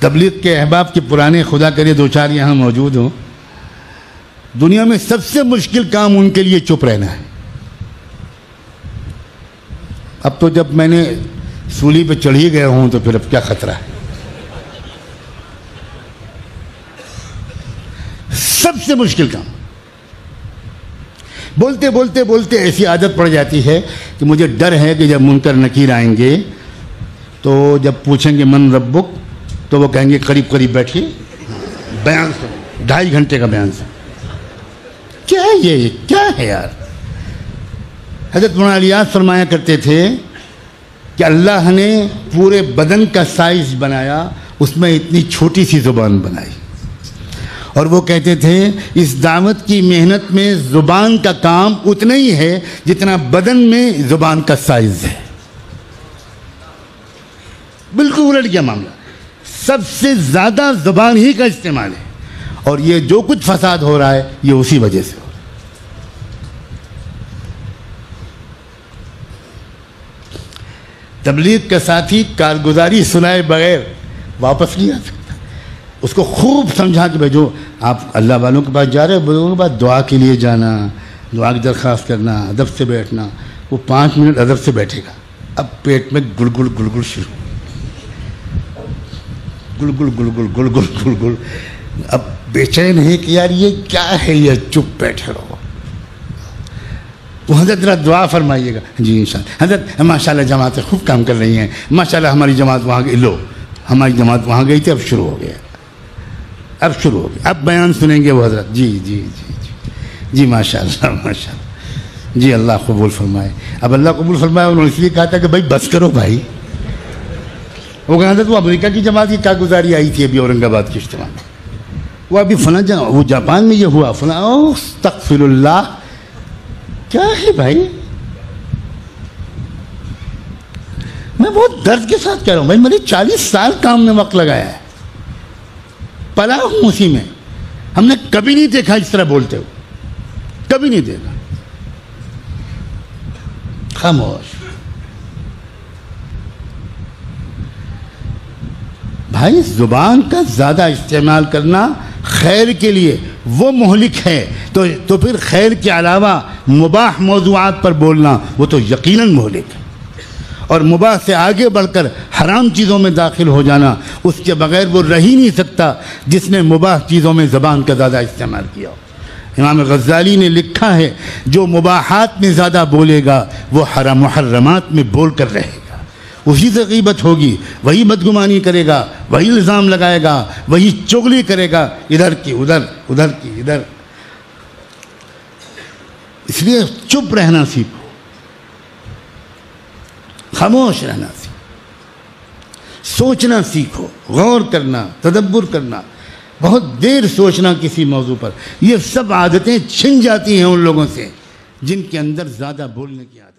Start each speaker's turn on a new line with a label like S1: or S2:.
S1: تبلیغ کے احباب کے پرانے خدا کرے دو چار یہاں موجود ہوں. دنیا میں سب سے مشکل کام ان کے لیے چپ رہنا ہے. اب تو جب میں نے سولی پہ چڑھ ہی گیا ہوں تو پھر اب کیا خطرہ ہے. سب سے مشکل کام. بولتے بولتے بولتے ایسی عادت پڑ جاتی ہے کہ مجھے ڈر ہے کہ جب منکر نکیر آئیں گے تو جب پوچھیں گے من ربک تو وہ کہیں گے قریب قریب بیٹھیے بیان سے 2.5 گھنٹے کا بیان سے. کیا ہے یہ کیا ہے یار. حضرت مولانا الیاس فرمایا کرتے تھے کہ اللہ نے پورے بدن کا سائز بنایا, اس میں اتنی چھوٹی سی زبان بنائی. اور وہ کہتے تھے اس دعوت کی محنت میں زبان کا کام اتنا ہی ہے جتنا بدن میں زبان کا سائز ہے. بالکل الٹ گیا معاملہ. سب سے زیادہ زبان ہی کا استعمال ہے, اور یہ جو کچھ فساد ہو رہا ہے یہ اسی وجہ سے ہو رہا ہے. تبلیغ کا ساتھی کارگزاری سنائے بغیر واپس نہیں آ سکتا. اس کو خوب سمجھا کہ بھائی جو آپ اللہ والوں کے پاس جا رہے ہیں بزرگوں کے پاس دعا کے لیے جانا, دعا کی درخواست کرنا, ادب سے بیٹھنا. وہ 5 منٹ ادب سے بیٹھے گا, اب پیٹ میں گڑگڑ گڑگڑ شروع, گڑگڑ گڑگڑ گڑگڑ گڑگڑ. اب بے چین ہے کہ یار یہ کیا ہے, یہ چپ بیٹھے رہو. وہ حضرت ذرا دعا فرمائیے گا. جی انشاءاللہ حضرت ماشاء اللہ جماعتیں خوب کام کر رہی ہیں, ماشاء اللہ ہماری جماعت وہاں گئی. لو ہماری جماعت وہاں گئی تھی, اب شروع ہو گیا, اب شروع ہو گیا, اب بیان سنیں گے وہ حضرت. جی جی جی جی جی ماشاء اللہ ماشاء اللہ, جی اللہ قبول فرمائے. اب اللہ قبول فرمائے انہوں نے اس لیے کہا تھا کہ بھائی بس کرو بھائی. وہ کہا تھا وہ امریکہ کی جماعت کی کارگزاری آئی تھی ابھی اورنگ آباد کے اجتماع میں, وہ ابھی فلاں جگہ, وہ جاپان میں یہ ہوا فلاں. استغفر اللہ, کیا ہے بھائی. میں بہت درد کے ساتھ کہہ رہا ہوں بھائی, میں نے 40 سال کام میں وقت لگایا ہے, پلا ہوں اسی میں. ہم نے کبھی نہیں دیکھا اس طرح بولتے ہو, کبھی نہیں دیکھا. خاموش بھائی. زبان کا زیادہ استعمال کرنا خیر کے لیے وہ مہلک ہے, تو پھر خیر کے علاوہ مباح موضوعات پر بولنا وہ تو یقیناً مہلک ہے. اور مباح سے آگے بڑھ کر حرام چیزوں میں داخل ہو جانا, اس کے بغیر وہ رہ ہی نہیں سکتا جس نے مباح چیزوں میں زبان کا زیادہ استعمال کیا ہو. امام غزالی نے لکھا ہے جو مباحات میں زیادہ بولے گا وہ محرمات میں بول کر رہے گا. اسی سے غیبت ہوگی, وہی بدگمانی کرے گا, وہی الزام لگائے گا, وہی چغلی کرے گا, ادھر کی ادھر, ادھر کی ادھر. اس لیے چپ رہنا سیکھو, خاموش رہنا سیکھو, سوچنا سیکھو, غور کرنا, تدبر کرنا, بہت دیر سوچنا کسی موضوع پر. یہ سب عادتیں چھن جاتی ہیں ان لوگوں سے جن کے اندر زیادہ بولنے کی عادت.